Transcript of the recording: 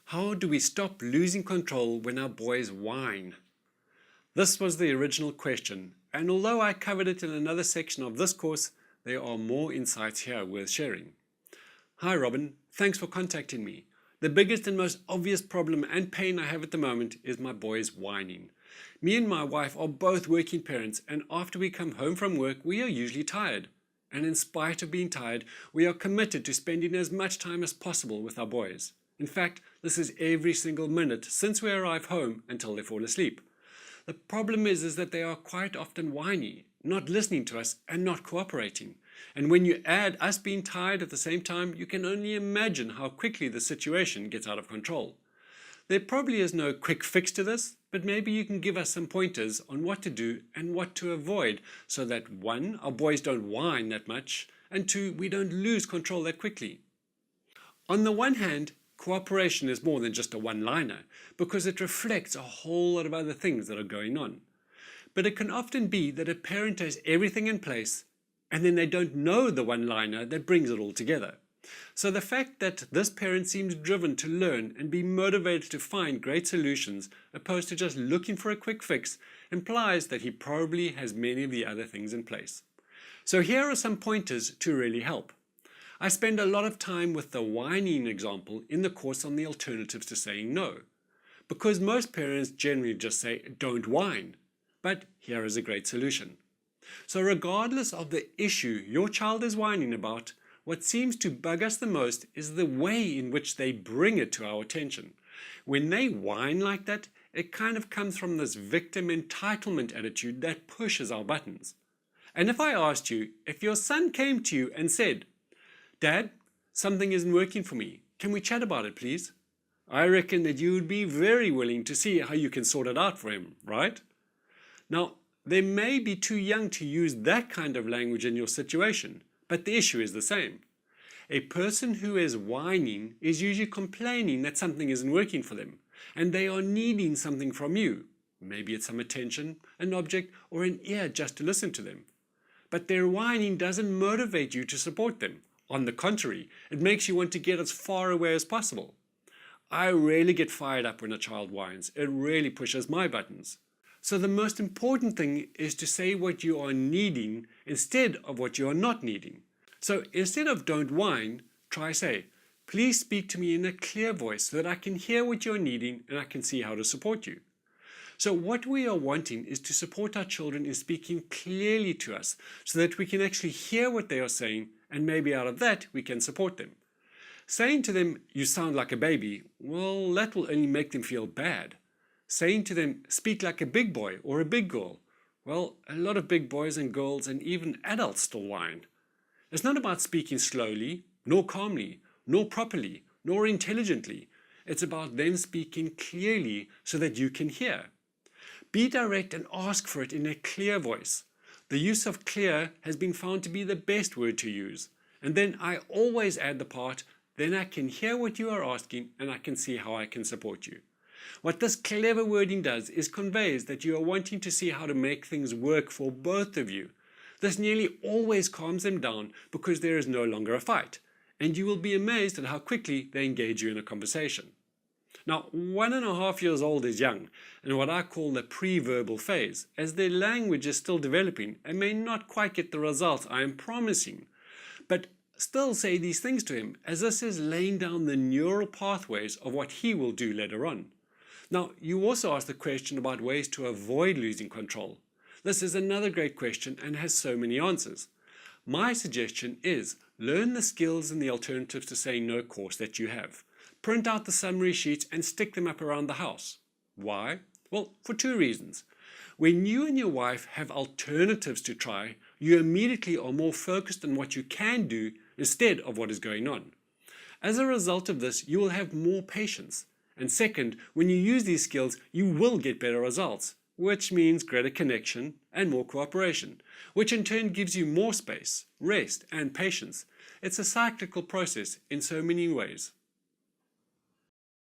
How do we stop losing control when our boys whine? This was the original question, and although I covered it in another section of this course, there are more insights here worth sharing. Hi Robin, thanks for contacting me. The biggest and most obvious problem and pain I have at the moment is my boys whining. Me and my wife are both working parents, and after we come home from work we are usually tired. And in spite of being tired, we are committed to spending as much time as possible with our boys. In fact, this is every single minute since we arrive home until they fall asleep. The problem is that they are quite often whiny, not listening to us and not cooperating. And when you add us being tired at the same time, you can only imagine how quickly the situation gets out of control. There probably is no quick fix to this, but maybe you can give us some pointers on what to do and what to avoid so that 1, our boys don't whine that much, and 2, we don't lose control that quickly. On the one hand, cooperation is more than just a one-liner because it reflects a whole lot of other things that are going on. But it can often be that a parent has everything in place and then they don't know the one-liner that brings it all together. So the fact that this parent seems driven to learn and be motivated to find great solutions opposed to just looking for a quick fix implies that he probably has many of the other things in place. So here are some pointers to really help. I spend a lot of time with the whining example in the course on the alternatives to saying no, because most parents generally just say don't whine, but here is a great solution. So regardless of the issue your child is whining about, what seems to bug us the most is the way in which they bring it to our attention. When they whine like that, it kind of comes from this victim-entitlement attitude that pushes our buttons. And if I asked you, if your son came to you and said, "Dad, something isn't working for me. Can we chat about it, please?" I reckon that you would be very willing to see how you can sort it out for him, right? Now, they may be too young to use that kind of language in your situation, but the issue is the same. A person who is whining is usually complaining that something isn't working for them, and they are needing something from you. Maybe it's some attention, an object, or an ear just to listen to them. But their whining doesn't motivate you to support them. On the contrary, it makes you want to get as far away as possible. I really get fired up when a child whines. It really pushes my buttons. So the most important thing is to say what you are needing instead of what you are not needing. So instead of don't whine, try say, "Please speak to me in a clear voice so that I can hear what you're needing and I can see how to support you." So what we are wanting is to support our children in speaking clearly to us so that we can actually hear what they are saying, and maybe out of that we can support them. Saying to them, "You sound like a baby," well, that will only make them feel bad. Saying to them, "Speak like a big boy or a big girl," well, a lot of big boys and girls and even adults still whine. It's not about speaking slowly, nor calmly, nor properly, nor intelligently. It's about them speaking clearly so that you can hear. Be direct and ask for it in a clear voice. The use of clear has been found to be the best word to use. And then I always add the part, "Then I can hear what you are asking and I can see how I can support you." What this clever wording does is conveys that you are wanting to see how to make things work for both of you. This nearly always calms them down because there is no longer a fight, and you will be amazed at how quickly they engage you in a conversation. Now, 1.5 years old is young, in what I call the pre-verbal phase, as their language is still developing and may not quite get the results I am promising. But still say these things to him, as this is laying down the neural pathways of what he will do later on. Now, you also asked the question about ways to avoid losing control. This is another great question and has so many answers. My suggestion is learn the skills and the alternatives to saying no course that you have. Print out the summary sheets and stick them up around the house. Why? Well, for 2 reasons. When you and your wife have alternatives to try, you immediately are more focused on what you can do instead of what is going on. As a result of this, you will have more patience. And second, when you use these skills, you will get better results, which means greater connection and more cooperation, which in turn gives you more space, rest, and patience. It's a cyclical process in so many ways.